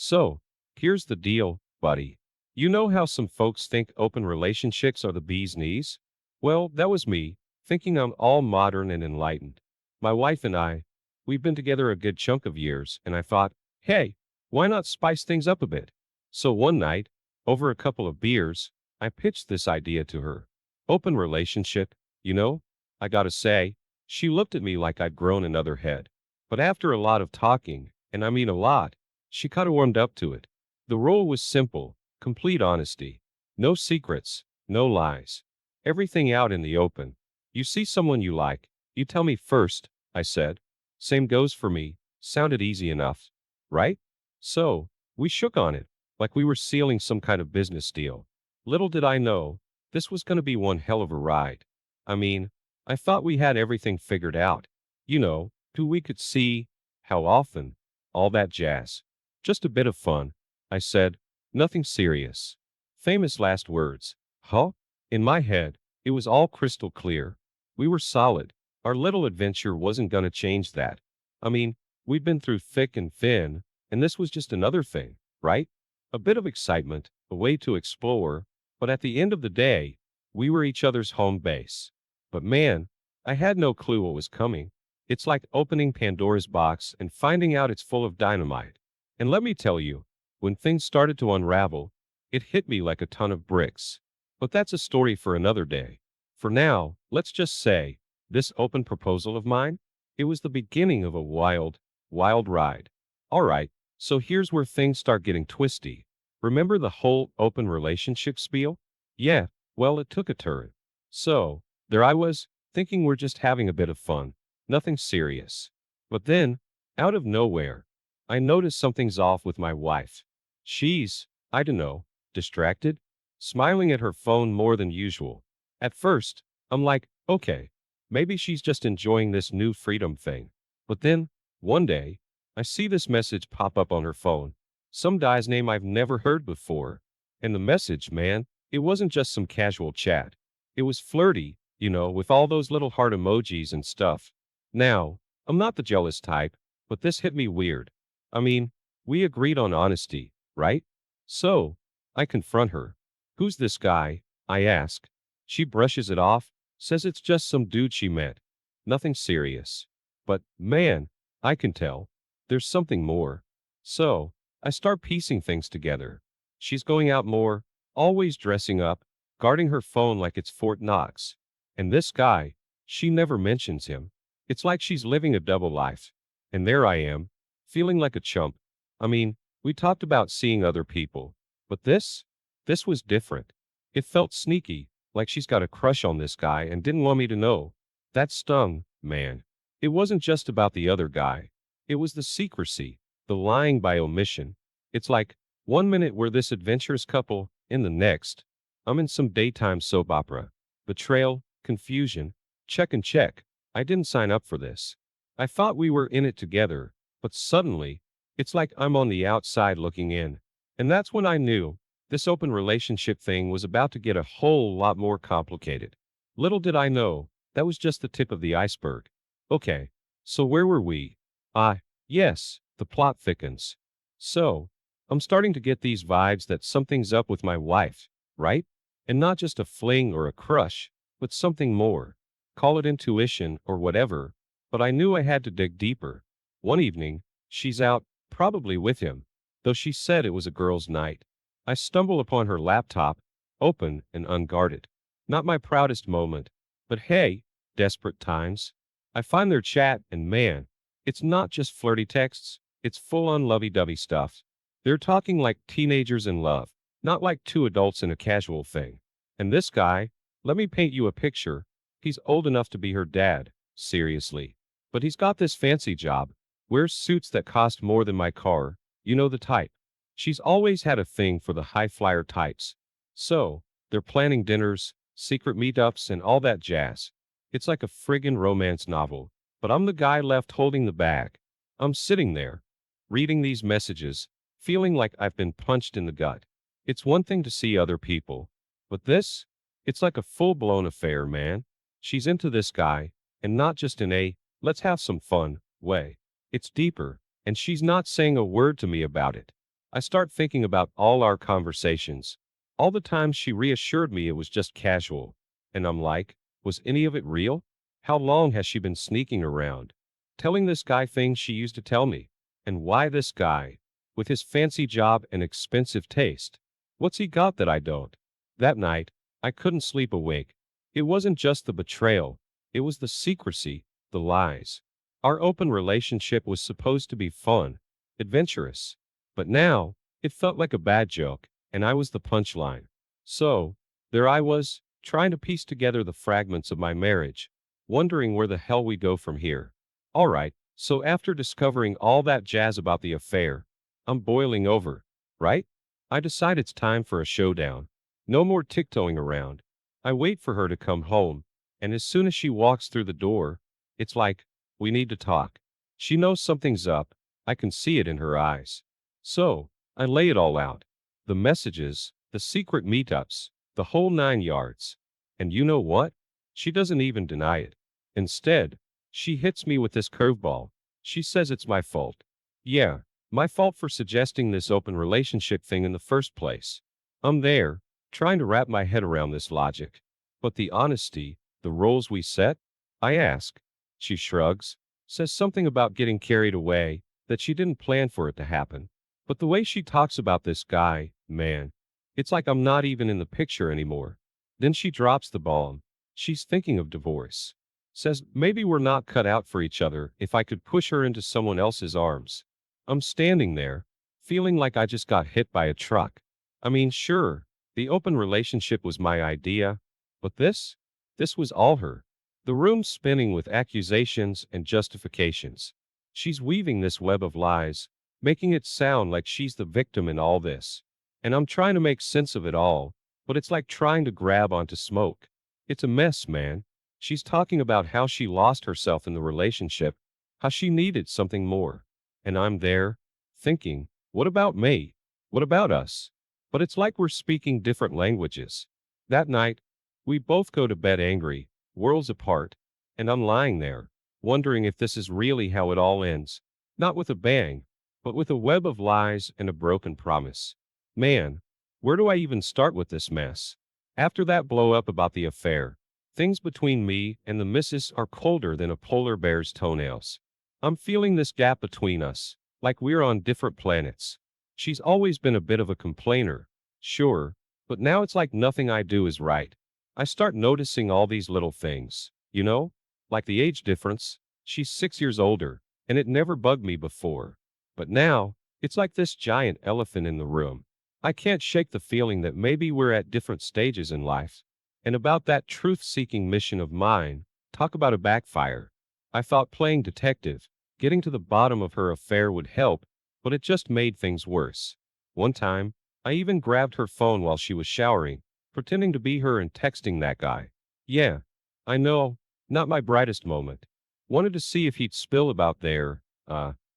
So, here's the deal, buddy. You know how some folks think open relationships are the bee's knees? Well, that was me, thinking I'm all modern and enlightened. My wife and we've been together a good chunk of years, and I thought, hey, why not spice things up a bit? So one night, over a couple of beers, I pitched this idea to her. Open relationship, you know? I gotta say, she looked at me like I'd grown another head. But after a lot of talking, and I mean a lot, she kind of warmed up to it. The rule was simple, complete honesty. No secrets, no lies. Everything out in the open. You see someone you like, you tell me first, I said. Same goes for me. Sounded easy enough, right? So, we shook on it, like we were sealing some kind of business deal. Little did I know, this was going to be one hell of a ride. I mean, I thought we had everything figured out. You know, who we could see, how often, all that jazz. Just a bit of fun, I said. Nothing serious. Famous last words. Huh? In my head, it was all crystal clear. We were solid. Our little adventure wasn't gonna change that. I mean, we'd been through thick and thin, and this was just another thing, right? A bit of excitement, a way to explore, but at the end of the day, we were each other's home base. But man, I had no clue what was coming. It's like opening Pandora's box and finding out it's full of dynamite. And let me tell you, when things started to unravel, it hit me like a ton of bricks. But that's a story for another day. For now, let's just say, this open proposal of mine, it was the beginning of a wild, wild ride. All right, so here's where things start getting twisty. Remember the whole open relationship spiel? Yeah, well, it took a turn. So, there I was, thinking we're just having a bit of fun, nothing serious. But then, out of nowhere, I noticed something's off with my wife. She's, I don't know, distracted, smiling at her phone more than usual. At first, I'm like, okay, maybe she's just enjoying this new freedom thing. But then, one day, I see this message pop up on her phone. Some guy's name I've never heard before. And the message, man, it wasn't just some casual chat. It was flirty, you know, with all those little heart emojis and stuff. Now, I'm not the jealous type, but this hit me weird. I mean, we agreed on honesty, right? So, I confront her. Who's this guy? I ask. She brushes it off, says it's just some dude she met. Nothing serious. But, man, I can tell. There's something more. So, I start piecing things together. She's going out more, always dressing up, guarding her phone like it's Fort Knox. And this guy, she never mentions him. It's like she's living a double life. And there I am, feeling like a chump. I mean, we talked about seeing other people. But this was different. It felt sneaky, like she's got a crush on this guy and didn't want me to know. That stung, man. It wasn't just about the other guy. It was the secrecy, the lying by omission. It's like, one minute we're this adventurous couple, in the next, I'm in some daytime soap opera. Betrayal, confusion, check and check. I didn't sign up for this. I thought we were in it together, but suddenly, it's like I'm on the outside looking in. And that's when I knew this open relationship thing was about to get a whole lot more complicated. Little did I know, that was just the tip of the iceberg. Okay, so where were we? Yes, the plot thickens. So, I'm starting to get these vibes that something's up with my wife, right? And not just a fling or a crush, but something more. Call it intuition or whatever, but I knew I had to dig deeper. One evening, she's out, probably with him, though she said it was a girls' night. I stumble upon her laptop, open and unguarded. Not my proudest moment, but hey, desperate times. I find their chat, and man, it's not just flirty texts, it's full-on lovey-dovey stuff. They're talking like teenagers in love, not like two adults in a casual thing. And this guy, let me paint you a picture. He's old enough to be her dad, seriously. But he's got this fancy job, wears suits that cost more than my car, you know the type. She's always had a thing for the high-flyer types. So, they're planning dinners, secret meetups, and all that jazz. It's like a friggin' romance novel, but I'm the guy left holding the bag. I'm sitting there, reading these messages, feeling like I've been punched in the gut. It's one thing to see other people, but this? It's like a full-blown affair, man. She's into this guy, and not just in a, let's have some fun, way. It's deeper, and she's not saying a word to me about it. I start thinking about all our conversations, all the times she reassured me it was just casual. And I'm like, was any of it real? How long has she been sneaking around, telling this guy things she used to tell me? And why this guy, with his fancy job and expensive taste? What's he got that I don't? That night, I couldn't sleep awake. It wasn't just the betrayal, it was the secrecy, the lies. Our open relationship was supposed to be fun, adventurous. But now, it felt like a bad joke, and I was the punchline. So, there I was, trying to piece together the fragments of my marriage, wondering where the hell we go from here. All right, so after discovering all that jazz about the affair, I'm boiling over, right? I decide it's time for a showdown. No more tiptoeing around. I wait for her to come home, and as soon as she walks through the door, it's like, we need to talk. She knows something's up. I can see it in her eyes. So, I lay it all out. The messages, the secret meetups, the whole 9 yards. And you know what? She doesn't even deny it. Instead, she hits me with this curveball. She says it's my fault. Yeah, my fault for suggesting this open relationship thing in the first place. I'm there, trying to wrap my head around this logic. But the honesty, the roles we set? I ask. She shrugs, says something about getting carried away, that she didn't plan for it to happen. But the way she talks about this guy, man, it's like I'm not even in the picture anymore. Then she drops the bomb. She's thinking of divorce. Says maybe we're not cut out for each other if I could push her into someone else's arms. I'm standing there, feeling like I just got hit by a truck. I mean, sure, the open relationship was my idea, but this was all her. The room's spinning with accusations and justifications. She's weaving this web of lies, making it sound like she's the victim in all this. And I'm trying to make sense of it all, but it's like trying to grab onto smoke. It's a mess, man. She's talking about how she lost herself in the relationship, how she needed something more. And I'm there, thinking, what about me? What about us? But it's like we're speaking different languages. That night, we both go to bed angry, worlds apart, and I'm lying there, wondering if this is really how it all ends. Not with a bang, but with a web of lies and a broken promise. Man, where do I even start with this mess? After that blow up about the affair, things between me and the missus are colder than a polar bear's toenails. I'm feeling this gap between us, like we're on different planets. She's always been a bit of a complainer, sure, but now it's like nothing I do is right. I start noticing all these little things, like the age difference. She's 6 years older, and it never bugged me before. But now, it's like this giant elephant in the room. I can't shake the feeling that maybe we're at different stages in life. And about that truth-seeking mission of mine, talk about a backfire. I thought playing detective, getting to the bottom of her affair would help, but it just made things worse. One time, I even grabbed her phone while she was showering, pretending to be her and texting that guy. Yeah, I know, not my brightest moment. Wanted to see if he'd spill about their,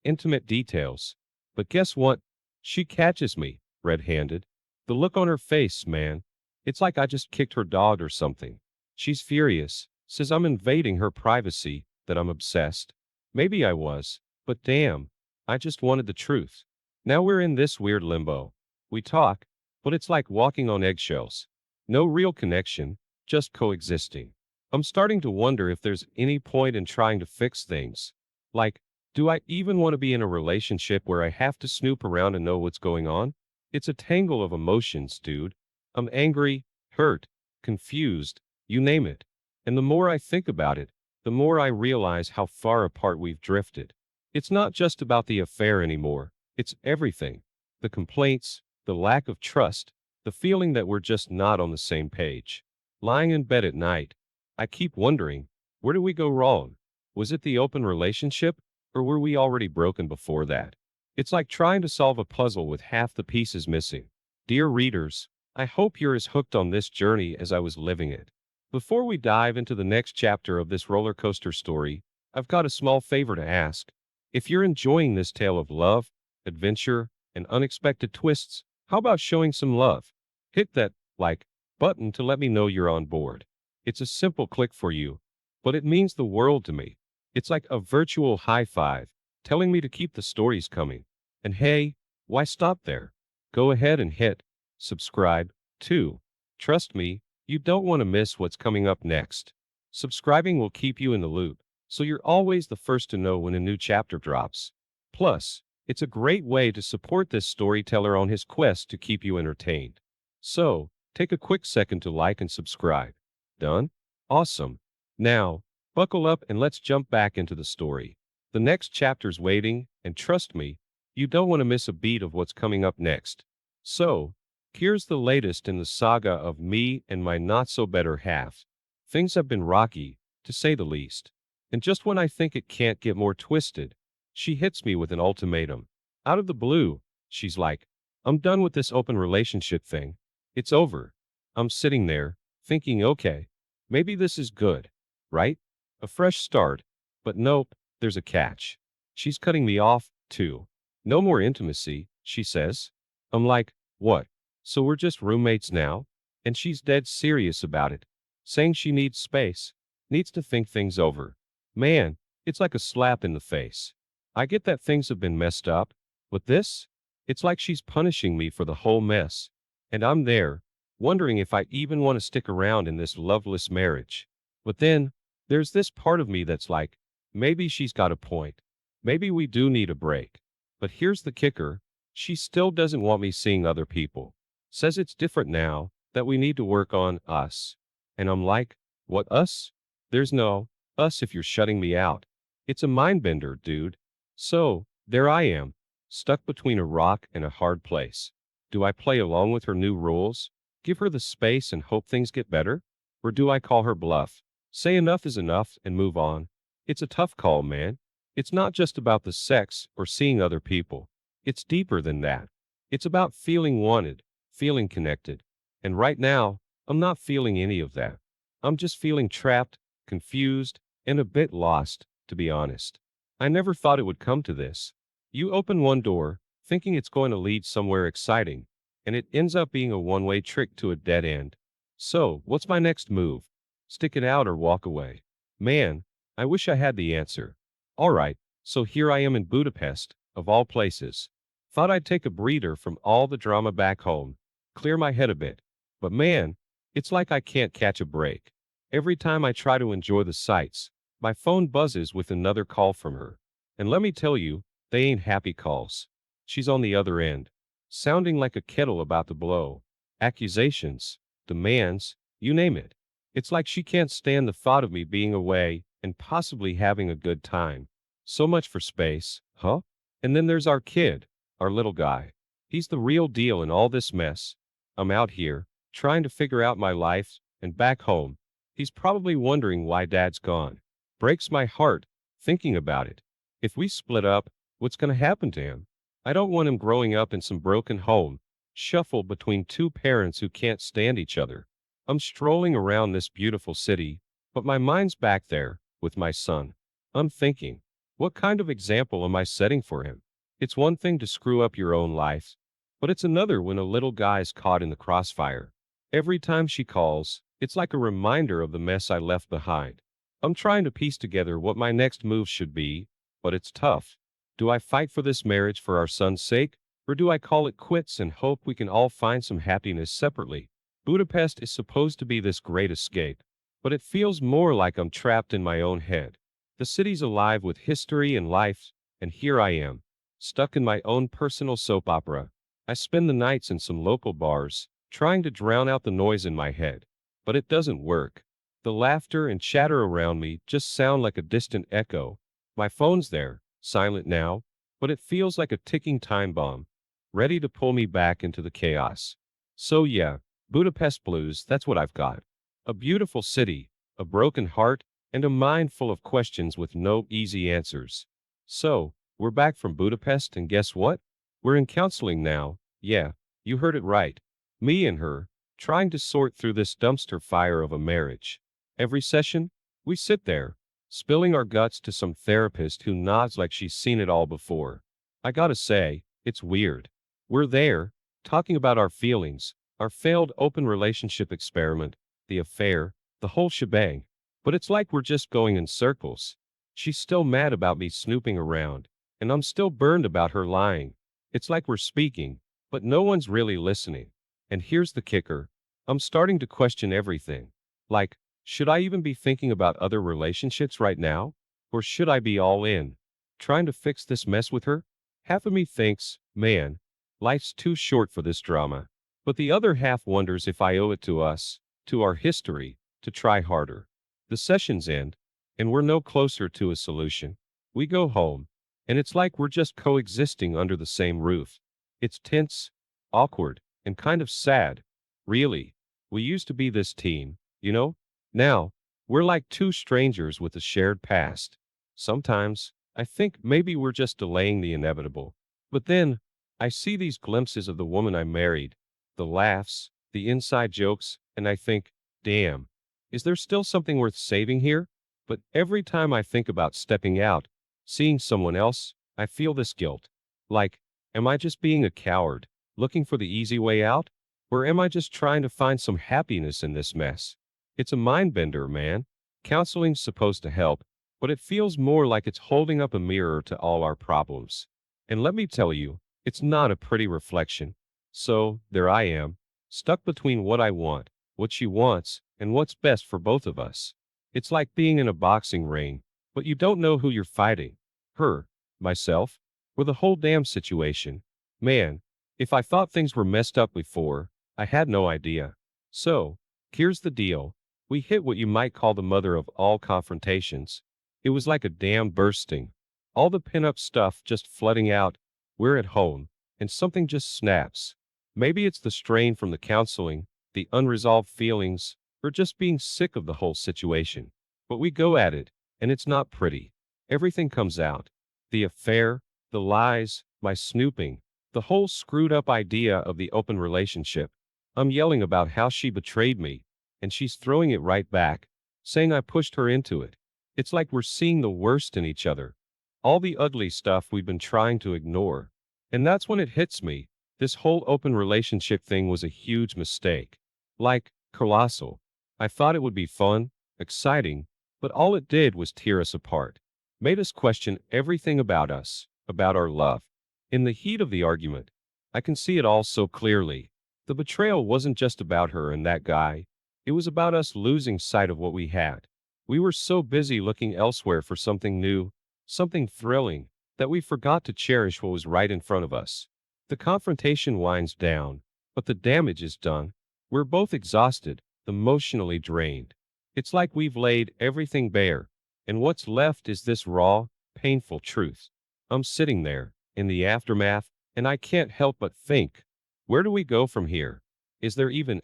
intimate details. But guess what? She catches me, red-handed. The look on her face, man. It's like I just kicked her dog or something. She's furious, says I'm invading her privacy, that I'm obsessed. Maybe I was, but damn, I just wanted the truth. Now we're in this weird limbo. We talk, but it's like walking on eggshells. No real connection, just coexisting. I'm starting to wonder if there's any point in trying to fix things. Like, do I even want to be in a relationship where I have to snoop around and know what's going on? It's a tangle of emotions, dude. I'm angry, hurt, confused, you name it. And the more I think about it, the more I realize how far apart we've drifted. It's not just about the affair anymore, it's everything. The complaints, the lack of trust, the feeling that we're just not on the same page. Lying in bed at night, I keep wondering, where did we go wrong? Was it the open relationship, or were we already broken before that? It's like trying to solve a puzzle with half the pieces missing. Dear readers, I hope you're as hooked on this journey as I was living it. Before we dive into the next chapter of this roller coaster story, I've got a small favor to ask. If you're enjoying this tale of love, adventure, and unexpected twists, how about showing some love? Hit that like button to let me know you're on board. It's a simple click for you, but it means the world to me. It's like a virtual high five, telling me to keep the stories coming. And hey, Why stop there? Go ahead and hit subscribe too. Trust me, you don't want to miss what's coming up next. Subscribing will keep you in the loop, so you're always the first to know when a new chapter drops. Plus, it's a great way to support this storyteller on his quest to keep you entertained. So, take a quick second to like and subscribe. Done? Awesome. Now, buckle up and let's jump back into the story. The next chapter's waiting, and trust me, you don't want to miss a beat of what's coming up next. So, here's the latest in the saga of me and my not-so-better half. Things have been rocky, to say the least. And just when I think it can't get more twisted, she hits me with an ultimatum. Out of the blue, she's like, I'm done with this open relationship thing. It's over. I'm sitting there, thinking, okay, maybe this is good, right? A fresh start. But nope, there's a catch. She's cutting me off, too. No more intimacy, she says. I'm like, what? So we're just roommates now? And she's dead serious about it, saying she needs space, needs to think things over. Man, it's like a slap in the face. I get that things have been messed up, but this? It's like she's punishing me for the whole mess. And I'm there, wondering if I even want to stick around in this loveless marriage. But then, there's this part of me that's like, maybe she's got a point. Maybe we do need a break. But here's the kicker. She still doesn't want me seeing other people. Says it's different now, that we need to work on us. And I'm like, what us? There's no us if you're shutting me out. It's a mind bender, dude. So, there I am, stuck between a rock and a hard place. Do I play along with her new rules? Give her the space and hope things get better? Or do I call her bluff? Say enough is enough and move on? It's a tough call, man. It's not just about the sex or seeing other people. It's deeper than that. It's about feeling wanted, feeling connected. And right now, I'm not feeling any of that. I'm just feeling trapped, confused, and a bit lost, to be honest. I never thought it would come to this. You open one door, thinking it's going to lead somewhere exciting, and it ends up being a one-way trick to a dead end. So, what's my next move? Stick it out or walk away? Man, I wish I had the answer. All right, so here I am in Budapest, of all places. Thought I'd take a breather from all the drama back home, clear my head a bit. But man, it's like I can't catch a break. Every time I try to enjoy the sights, my phone buzzes with another call from her. And let me tell you, they ain't happy calls. She's on the other end, sounding like a kettle about to blow. Accusations, demands, you name it. It's like she can't stand the thought of me being away and possibly having a good time. So much for space, huh? And then there's our kid, our little guy. He's the real deal in all this mess. I'm out here, trying to figure out my life, and back home, he's probably wondering why Dad's gone. Breaks my heart, thinking about it. If we split up, what's going to happen to him? I don't want him growing up in some broken home, shuffled between two parents who can't stand each other. I'm strolling around this beautiful city, but my mind's back there, with my son. I'm thinking, what kind of example am I setting for him? It's one thing to screw up your own life, but it's another when a little guy's caught in the crossfire. Every time she calls, it's like a reminder of the mess I left behind. I'm trying to piece together what my next move should be, but it's tough. Do I fight for this marriage for our son's sake, or do I call it quits and hope we can all find some happiness separately? Budapest is supposed to be this great escape, but it feels more like I'm trapped in my own head. The city's alive with history and life, and here I am, stuck in my own personal soap opera. I spend the nights in some local bars, trying to drown out the noise in my head. But it doesn't work. The laughter and chatter around me just sound like a distant echo. My phone's there, silent now, but it feels like a ticking time bomb, ready to pull me back into the chaos. So yeah, Budapest blues, that's what I've got. A beautiful city, a broken heart, and a mind full of questions with no easy answers. So, we're back from Budapest, and guess what? We're in counseling now. Yeah, you heard it right. Me and her, trying to sort through this dumpster fire of a marriage. Every session, we sit there, spilling our guts to some therapist who nods like she's seen it all before. I gotta say, it's weird. We're there, talking about our feelings, our failed open relationship experiment, the affair, the whole shebang. But it's like we're just going in circles. She's still mad about me snooping around, and I'm still burned about her lying. It's like we're speaking, but no one's really listening. And here's the kicker. I'm starting to question everything. Like, should I even be thinking about other relationships right now? Or should I be all in, trying to fix this mess with her? Half of me thinks, man, life's too short for this drama. But the other half wonders if I owe it to us, to our history, to try harder. The sessions end, and we're no closer to a solution. We go home, and it's like we're just coexisting under the same roof. It's tense, awkward, and kind of sad. Really, we used to be this team, you know? Now, we're like two strangers with a shared past. Sometimes, I think maybe we're just delaying the inevitable. But then, I see these glimpses of the woman I married, the laughs, the inside jokes, and I think, damn, is there still something worth saving here? But every time I think about stepping out, seeing someone else, I feel this guilt. Like, am I just being a coward, looking for the easy way out? Or am I just trying to find some happiness in this mess? It's a mind bender, man. Counseling's supposed to help, but it feels more like it's holding up a mirror to all our problems. And let me tell you, it's not a pretty reflection. So, there I am, stuck between what I want, what she wants, and what's best for both of us. It's like being in a boxing ring, but you don't know who you're fighting. Her, myself, or the whole damn situation. Man, if I thought things were messed up before, I had no idea. So, here's the deal. We hit what you might call the mother of all confrontations. It was like a dam bursting. All the pin-up stuff just flooding out. We're at home, and something just snaps. Maybe it's the strain from the counseling, the unresolved feelings, or just being sick of the whole situation. But we go at it, and it's not pretty. Everything comes out. The affair, the lies, my snooping, the whole screwed up idea of the open relationship. I'm yelling about how she betrayed me, and she's throwing it right back, saying I pushed her into it. It's like we're seeing the worst in each other. All the ugly stuff we've been trying to ignore. And that's when it hits me. This whole open relationship thing was a huge mistake. Like, colossal. I thought it would be fun, exciting, but all it did was tear us apart. Made us question everything about us, about our love. In the heat of the argument, I can see it all so clearly. The betrayal wasn't just about her and that guy. It was about us losing sight of what we had. We were so busy looking elsewhere for something new, something thrilling, that we forgot to cherish what was right in front of us. The confrontation winds down, but the damage is done. We're both exhausted, emotionally drained. It's like we've laid everything bare, and what's left is this raw, painful truth. I'm sitting there, in the aftermath, and I can't help but think, where do we go from here? Is there even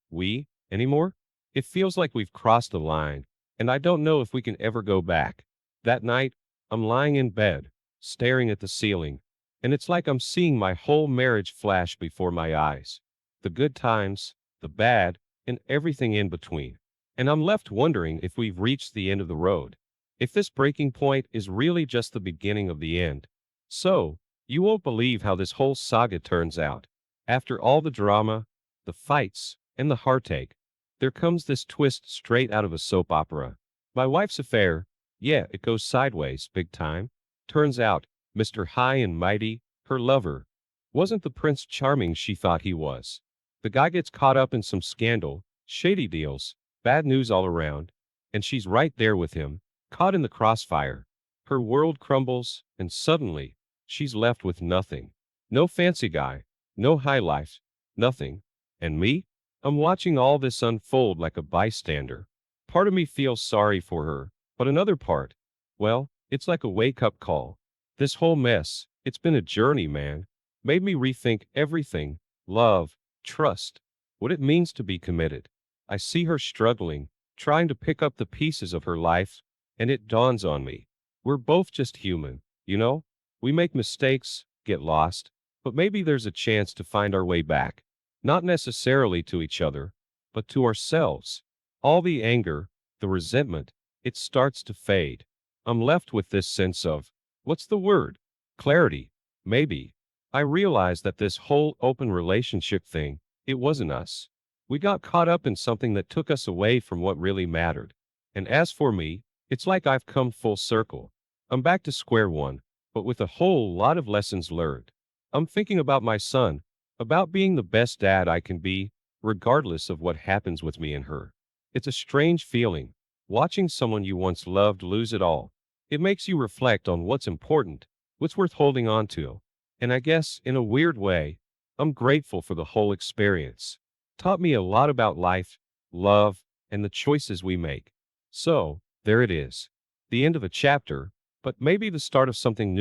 we anymore? It feels like we've crossed the line, and I don't know if we can ever go back. That night, I'm lying in bed, staring at the ceiling, and it's like I'm seeing my whole marriage flash before my eyes. The good times, the bad, and everything in between. And I'm left wondering if we've reached the end of the road. If this breaking point is really just the beginning of the end. So, you won't believe how this whole saga turns out. After all the drama, the fights, and the heartache, there comes this twist straight out of a soap opera. My wife's affair, yeah, it goes sideways, big time. Turns out, Mr. High and Mighty, her lover, wasn't the Prince Charming she thought he was. The guy gets caught up in some scandal, shady deals, bad news all around, and she's right there with him, caught in the crossfire. Her world crumbles, and suddenly, she's left with nothing. No fancy guy, no high life, nothing. And me? I'm watching all this unfold like a bystander. Part of me feels sorry for her, but another part, well, it's like a wake-up call. This whole mess, it's been a journey, man. Made me rethink everything, love, trust, what it means to be committed. I see her struggling, trying to pick up the pieces of her life, and it dawns on me. We're both just human, you know? We make mistakes, get lost, but maybe there's a chance to find our way back. Not necessarily to each other, but to ourselves. All the anger, the resentment, it starts to fade. I'm left with this sense of, what's the word? Clarity, maybe. I realized that this whole open relationship thing, it wasn't us. We got caught up in something that took us away from what really mattered. And as for me, it's like I've come full circle. I'm back to square one, but with a whole lot of lessons learned. I'm thinking about my son, about being the best dad I can be, regardless of what happens with me and her. It's a strange feeling, watching someone you once loved lose it all. It makes you reflect on what's important, what's worth holding on to. And I guess, in a weird way, I'm grateful for the whole experience. Taught me a lot about life, love, and the choices we make. So, there it is. The end of a chapter, but maybe the start of something new.